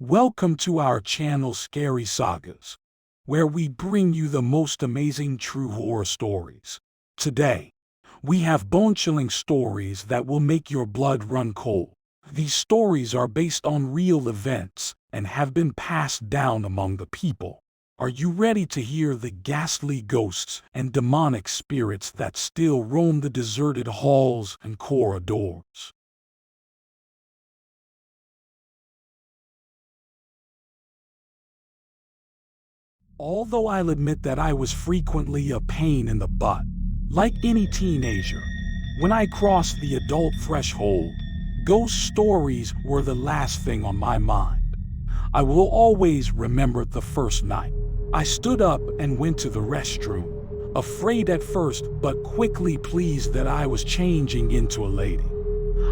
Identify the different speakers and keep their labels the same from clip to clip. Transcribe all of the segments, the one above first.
Speaker 1: Welcome to our channel Scary Sagas, where we bring you the most amazing true horror stories. Today, we have bone-chilling stories that will make your blood run cold. These stories are based on real events and have been passed down among the people. Are you ready to hear the ghastly ghosts and demonic spirits that still roam the deserted halls and corridors? Although I'll admit that I was frequently a pain in the butt, like any teenager, when I crossed the adult threshold, ghost stories were the last thing on my mind. I will always remember the first night. I stood up and went to the restroom, afraid at first but quickly pleased that I was changing into a lady.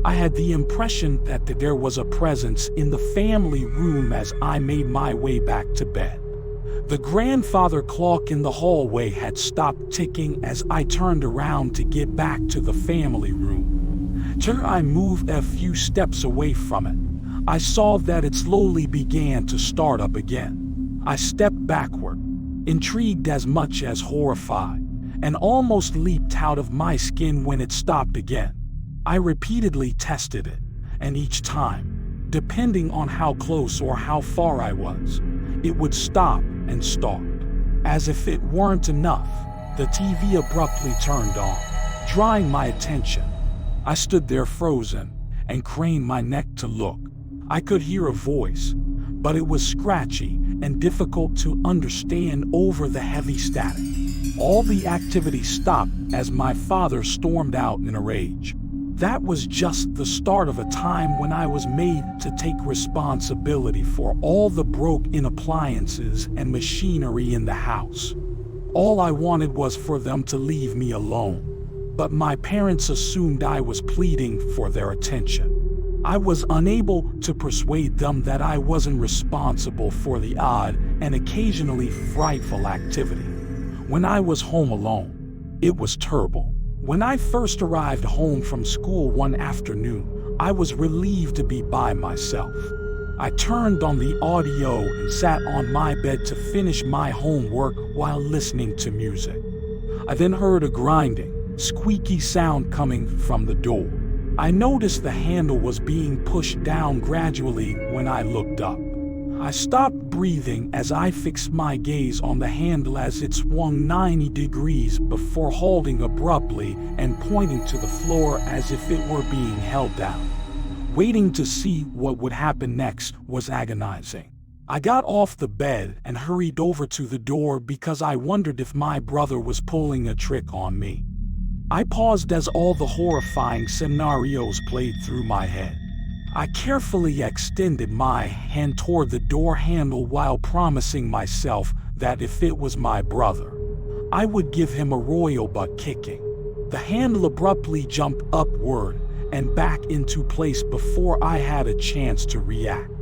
Speaker 1: I had the impression that there was a presence in the family room as I made my way back to bed. The grandfather clock in the hallway had stopped ticking as I turned around to get back to the family room. Till I moved a few steps away from it, I saw that it slowly began to start up again. I stepped backward, intrigued as much as horrified, and almost leaped out of my skin when it stopped again. I repeatedly tested it, and each time, depending on how close or how far I was, it would stop and start. As if it weren't enough, the TV abruptly turned on, drawing my attention. I stood there frozen and craned my neck to look. I could hear a voice, but it was scratchy and difficult to understand over the heavy static. All the activity stopped as my father stormed out in a rage. That was just the start of a time when I was made to take responsibility for all the broken appliances and machinery in the house. All I wanted was for them to leave me alone, but my parents assumed I was pleading for their attention. I was unable to persuade them that I wasn't responsible for the odd and occasionally frightful activity. When I was home alone, it was terrible. When I first arrived home from school one afternoon, I was relieved to be by myself. I turned on the audio and sat on my bed to finish my homework while listening to music. I then heard a grinding, squeaky sound coming from the door. I noticed the handle was being pushed down gradually when I looked up. I stopped breathing as I fixed my gaze on the handle as it swung 90 degrees before halting abruptly and pointing to the floor as if it were being held down. Waiting to see what would happen next was agonizing. I got off the bed and hurried over to the door because I wondered if my brother was pulling a trick on me. I paused as all the horrifying scenarios played through my head. I carefully extended my hand toward the door handle while promising myself that if it was my brother, I would give him a royal butt kicking. The handle abruptly jumped upward and back into place before I had a chance to react.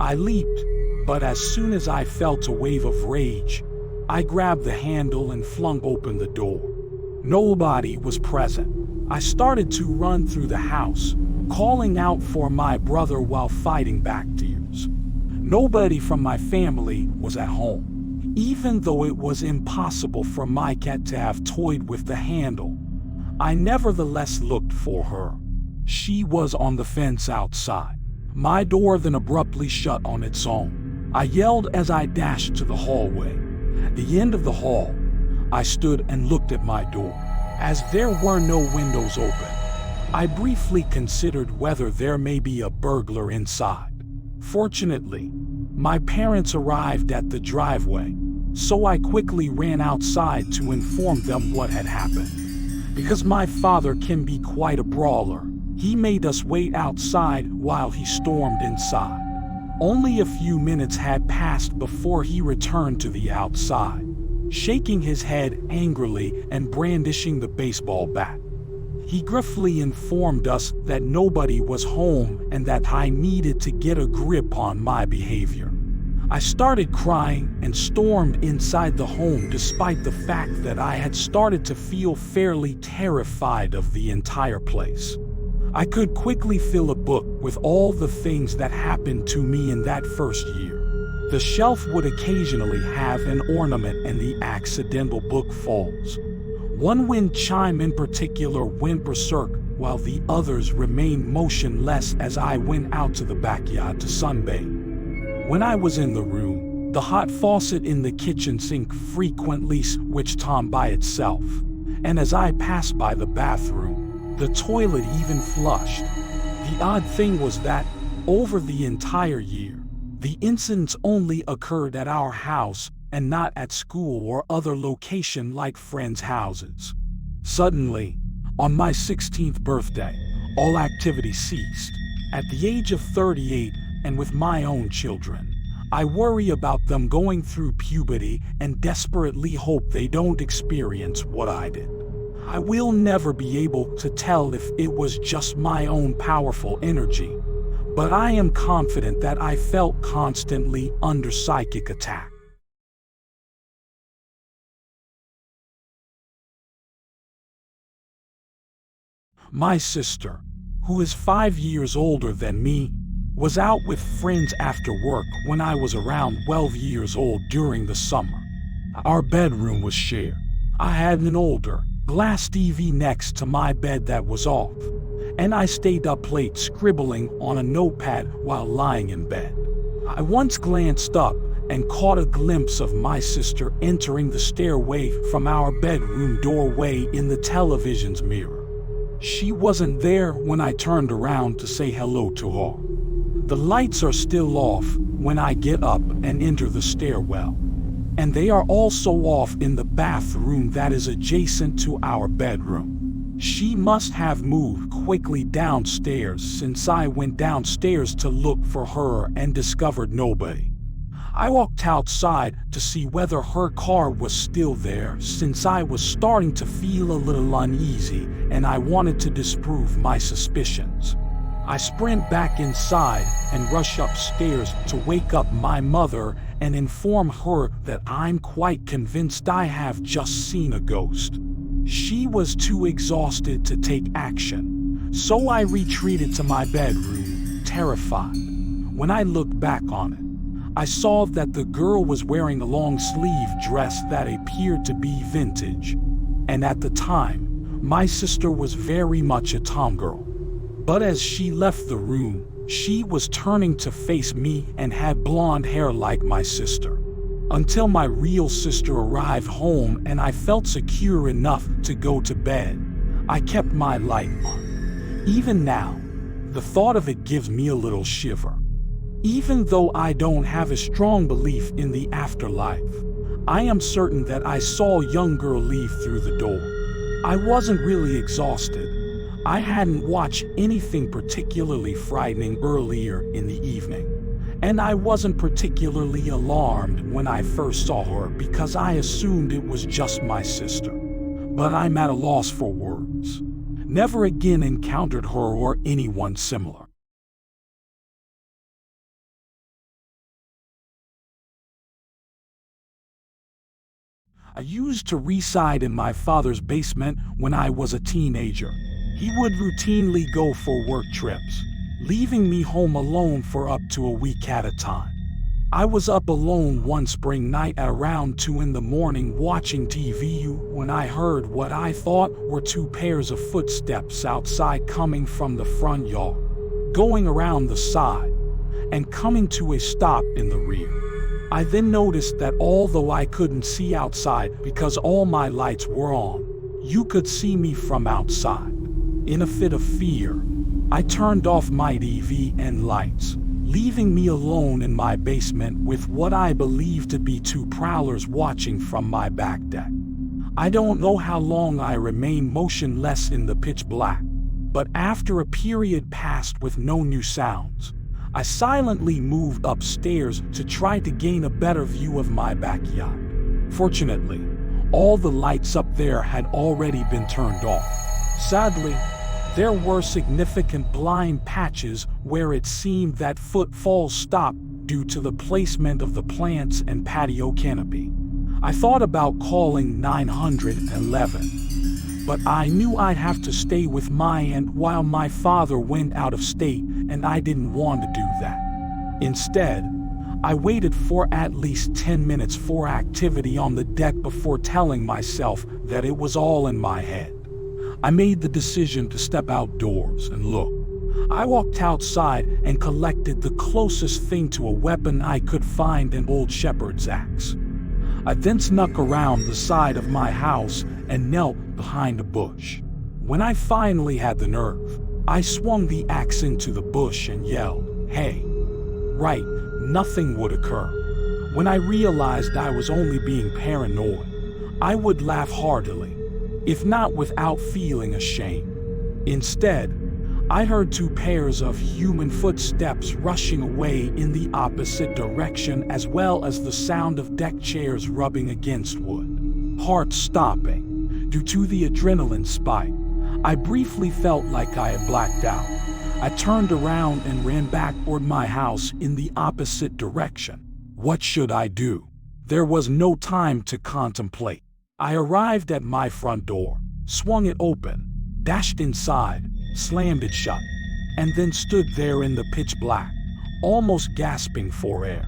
Speaker 1: I leaped, but as soon as I felt a wave of rage, I grabbed the handle and flung open the door. Nobody was present. I started to run through the house, calling out for my brother while fighting back tears. Nobody from my family was at home. Even though it was impossible for my cat to have toyed with the handle, I nevertheless looked for her. She was on the fence outside. My door then abruptly shut on its own. I yelled as I dashed to the hallway. At the end of the hall, I stood and looked at my door. As there were no windows open, I briefly considered whether there may be a burglar inside. Fortunately, my parents arrived at the driveway, so I quickly ran outside to inform them what had happened. Because my father can be quite a brawler, he made us wait outside while he stormed inside. Only a few minutes had passed before he returned to the outside, shaking his head angrily and brandishing the baseball bat. He gruffly informed us that nobody was home and that I needed to get a grip on my behavior. I started crying and stormed inside the home despite the fact that I had started to feel fairly terrified of the entire place. I could quickly fill a book with all the things that happened to me in that first year. The shelf would occasionally have an ornament and the accidental book falls. One wind chime in particular went berserk while the others remained motionless as I went out to the backyard to sunbathe. When I was in the room, the hot faucet in the kitchen sink frequently switched on by itself, and as I passed by the bathroom, the toilet even flushed. The odd thing was that, over the entire year, the incidents only occurred at our house and not at school or other location like friends' houses. Suddenly, on my 16th birthday, all activity ceased. At the age of 38 and with my own children, I worry about them going through puberty and desperately hope they don't experience what I did. I will never be able to tell if it was just my own powerful energy, but I am confident that I felt constantly under psychic attack. My sister, who is 5 years older than me, was out with friends after work when I was around 12 years old during the summer. Our bedroom was shared. I had an older, glass TV next to my bed that was off, and I stayed up late scribbling on a notepad while lying in bed. I once glanced up and caught a glimpse of my sister entering the stairway from our bedroom doorway in the television's mirror. She wasn't there when I turned around to say hello to her. The lights are still off when I get up and enter the stairwell, and they are also off in the bathroom that is adjacent to our bedroom. She must have moved quickly downstairs since I went downstairs to look for her and discovered nobody. I walked outside to see whether her car was still there since I was starting to feel a little uneasy and I wanted to disprove my suspicions. I sprint back inside and rush upstairs to wake up my mother and inform her that I'm quite convinced I have just seen a ghost. She was too exhausted to take action, so I retreated to my bedroom, terrified. When I looked back on it, I saw that the girl was wearing a long-sleeve dress that appeared to be vintage, and at the time, my sister was very much a tomgirl. But as she left the room, she was turning to face me and had blonde hair like my sister. Until my real sister arrived home and I felt secure enough to go to bed, I kept my light on. Even now, the thought of it gives me a little shiver. Even though I don't have a strong belief in the afterlife, I am certain that I saw a young girl leave through the door. I wasn't really exhausted. I hadn't watched anything particularly frightening earlier in the evening, and I wasn't particularly alarmed when I first saw her because I assumed it was just my sister. But I'm at a loss for words. Never again encountered her or anyone similar. I used to reside in my father's basement when I was a teenager. He would routinely go for work trips, leaving me home alone for up to a week at a time. I was up alone one spring night at around 2 in the morning watching TV when I heard what I thought were 2 pairs of footsteps outside coming from the front yard, going around the side, and coming to a stop in the rear. I then noticed that although I couldn't see outside because all my lights were on, you could see me from outside. In a fit of fear, I turned off my TV and lights, leaving me alone in my basement with what I believed to be 2 prowlers watching from my back deck. I don't know how long I remained motionless in the pitch black, but after a period passed with no new sounds, I silently moved upstairs to try to gain a better view of my backyard. Fortunately, all the lights up there had already been turned off. Sadly, there were significant blind patches where it seemed that footfalls stopped due to the placement of the plants and patio canopy. I thought about calling 911, but I knew I'd have to stay with my aunt while my father went out of state, and I didn't want to do that. Instead, I waited for at least 10 minutes for activity on the deck before telling myself that it was all in my head. I made the decision to step outdoors and look. I walked outside and collected the closest thing to a weapon I could find, an old shepherd's axe. I then snuck around the side of my house and knelt behind a bush. When I finally had the nerve, I swung the axe into the bush and yelled, "Hey!" Right, nothing would occur. When I realized I was only being paranoid, I would laugh heartily, if not without feeling ashamed. Instead, I heard 2 pairs of human footsteps rushing away in the opposite direction, as well as the sound of deck chairs rubbing against wood. Heart stopping. Due to the adrenaline spike, I briefly felt like I had blacked out. I turned around and ran back toward my house in the opposite direction. What should I do? There was no time to contemplate. I arrived at my front door, swung it open, dashed inside, slammed it shut, and then stood there in the pitch black, almost gasping for air.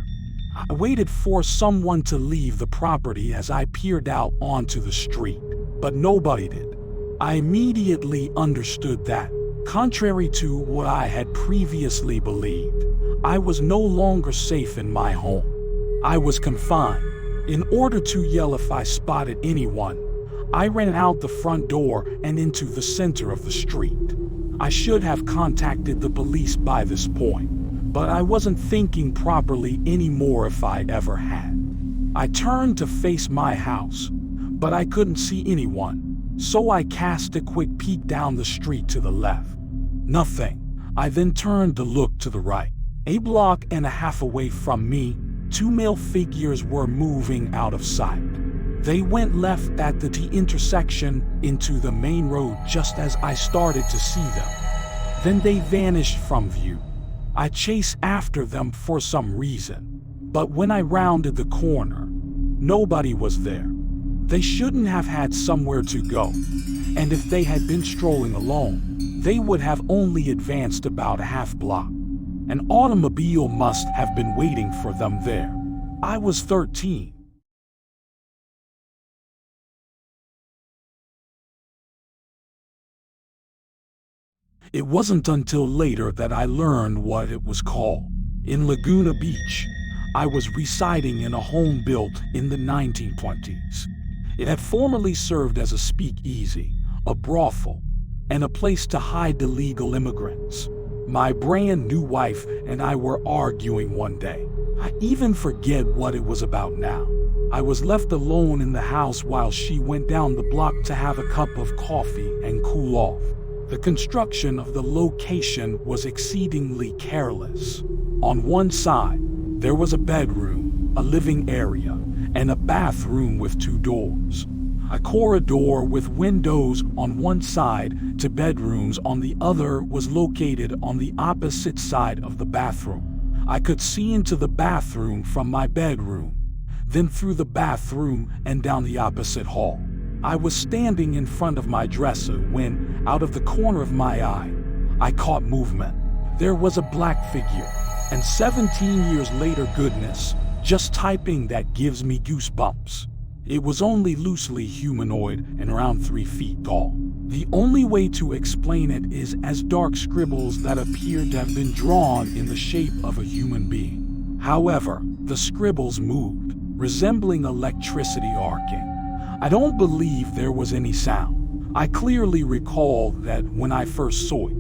Speaker 1: I waited for someone to leave the property as I peered out onto the street, but nobody did. I immediately understood that, contrary to what I had previously believed, I was no longer safe in my home. I was confined. In order to yell if I spotted anyone, I ran out the front door and into the center of the street. I should have contacted the police by this point, but I wasn't thinking properly anymore if I ever had. I turned to face my house, but I couldn't see anyone, so I cast a quick peek down the street to the left. Nothing. I then turned to look to the right. A block and a half away from me, 2 male figures were moving out of sight. They went left at the T intersection into the main road just as I started to see them. Then they vanished from view. I chased after them for some reason, but when I rounded the corner, nobody was there. They shouldn't have had somewhere to go, and if they had been strolling alone, they would have only advanced about a half block. An automobile must have been waiting for them there. I was 13. It wasn't until later that I learned what it was called. In Laguna Beach, I was residing in a home built in the 1920s. It had formerly served as a speakeasy, a brothel, and a place to hide illegal immigrants. My brand new wife and I were arguing one day. I even forget what it was about now. I was left alone in the house while she went down the block to have a cup of coffee and cool off. The construction of the location was exceedingly careless. On one side, there was a bedroom, a living area, and a bathroom with 2 doors. A corridor with windows on one side to bedrooms on the other was located on the opposite side of the bathroom. I could see into the bathroom from my bedroom, then through the bathroom and down the opposite hall. I was standing in front of my dresser when, out of the corner of my eye, I caught movement. There was a black figure, and 17 years later, goodness, just typing that gives me goosebumps. It was only loosely humanoid and around 3 feet tall. The only way to explain it is as dark scribbles that appeared to have been drawn in the shape of a human being. However, the scribbles moved, resembling electricity arcing. I don't believe there was any sound. I clearly recall that when I first saw it,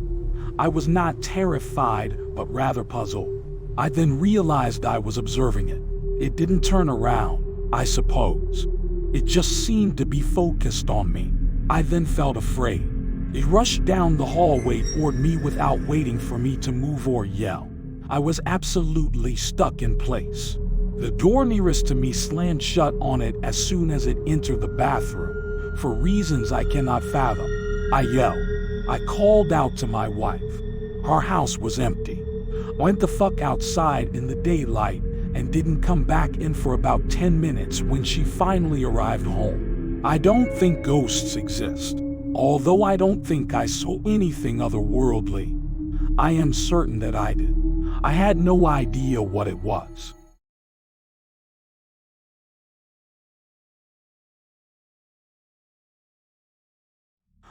Speaker 1: I was not terrified, but rather puzzled. I then realized I was observing it. It didn't turn around, I suppose. It just seemed to be focused on me. I then felt afraid. It rushed down the hallway toward me without waiting for me to move or yell. I was absolutely stuck in place. The door nearest to me slammed shut on it as soon as it entered the bathroom, for reasons I cannot fathom. I yelled. I called out to my wife. Our house was empty. I went the fuck outside in the daylight and didn't come back in for about 10 minutes when she finally arrived home. I don't think ghosts exist. Although I don't think I saw anything otherworldly, I am certain that I did. I had no idea what it was.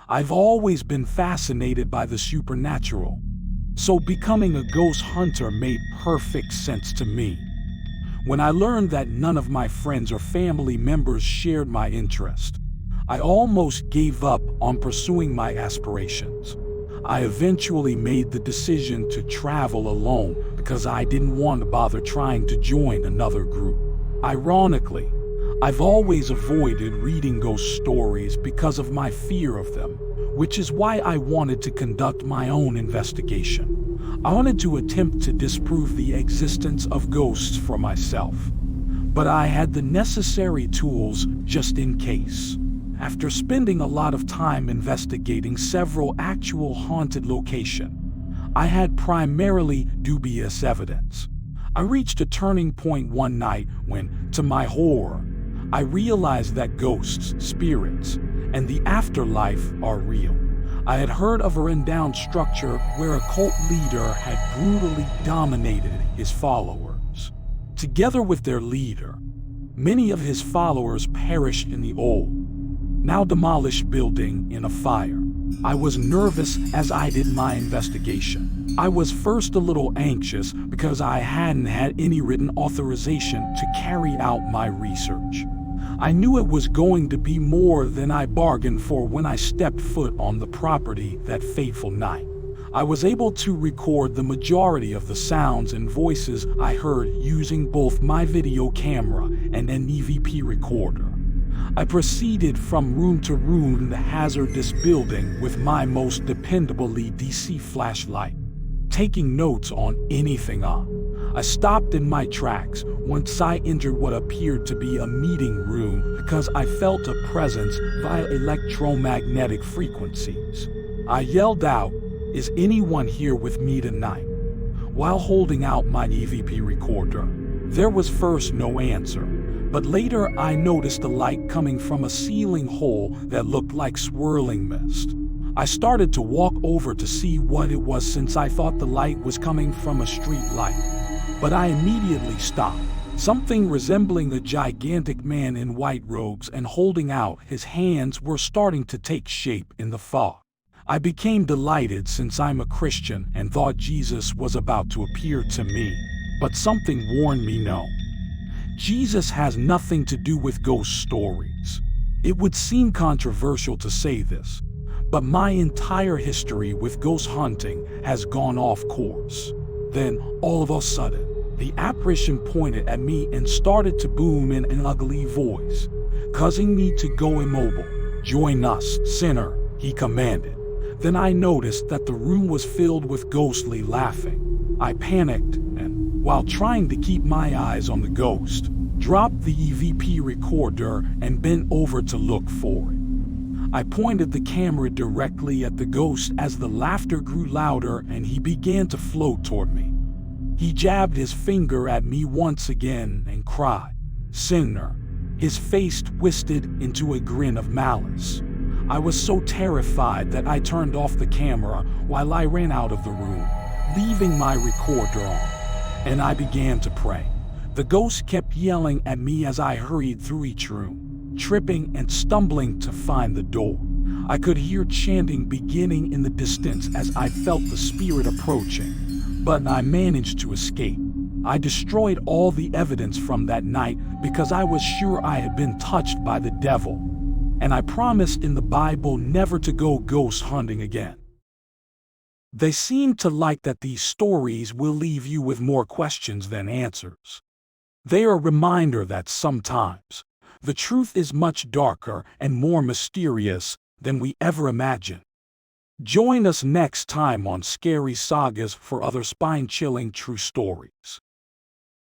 Speaker 1: I've always been fascinated by the supernatural, so becoming a ghost hunter made perfect sense to me. When I learned that none of my friends or family members shared my interest, I almost gave up on pursuing my aspirations. I eventually made the decision to travel alone because I didn't want to bother trying to join another group. Ironically, I've always avoided reading ghost stories because of my fear of them, which is why I wanted to conduct my own investigation. I wanted to attempt to disprove the existence of ghosts for myself, but I had the necessary tools just in case. After spending a lot of time investigating several actual haunted locations, I had primarily dubious evidence. I reached a turning point one night when, to my horror, I realized that ghosts, spirits, and the afterlife are real. I had heard of a rundown structure where a cult leader had brutally dominated his followers. Together with their leader, many of his followers perished in the old, now demolished building in a fire. I was nervous as I did my investigation. I was first a little anxious because I hadn't had any written authorization to carry out my research. I knew it was going to be more than I bargained for when I stepped foot on the property that fateful night. I was able to record the majority of the sounds and voices I heard using both my video camera and an EVP recorder. I proceeded from room to room in the hazardous building with my most dependable DC flashlight, taking notes on anything on. I stopped in my tracks once I entered what appeared to be a meeting room because I felt a presence via electromagnetic frequencies. I yelled out, "Is anyone here with me tonight?" while holding out my EVP recorder. There was first no answer, but later I noticed a light coming from a ceiling hole that looked like swirling mist. I started to walk over to see what it was since I thought the light was coming from a street light. But I immediately stopped. Something resembling a gigantic man in white robes and holding out his hands were starting to take shape in the fog. I became delighted since I'm a Christian and thought Jesus was about to appear to me. But something warned me no. Jesus has nothing to do with ghost stories. It would seem controversial to say this, but my entire history with ghost hunting has gone off course. Then, all of a sudden, the apparition pointed at me and started to boom in an ugly voice, causing me to go immobile. "Join us, sinner," he commanded. Then I noticed that the room was filled with ghostly laughing. I panicked and, while trying to keep my eyes on the ghost, dropped the EVP recorder and bent over to look for it. I pointed the camera directly at the ghost as the laughter grew louder and he began to float toward me. He jabbed his finger at me once again and cried, "Sinner." His face twisted into a grin of malice. I was so terrified that I turned off the camera while I ran out of the room, leaving my recorder on, and I began to pray. The ghost kept yelling at me as I hurried through each room, tripping and stumbling to find the door. I could hear chanting beginning in the distance as I felt the spirit approaching, but I managed to escape. I destroyed all the evidence from that night because I was sure I had been touched by the devil, and I promised in the Bible never to go ghost hunting again. They seem to like that these stories will leave you with more questions than answers. They are a reminder that sometimes the truth is much darker and more mysterious than we ever imagined. Join us next time on Scary Sagas for other spine-chilling true stories.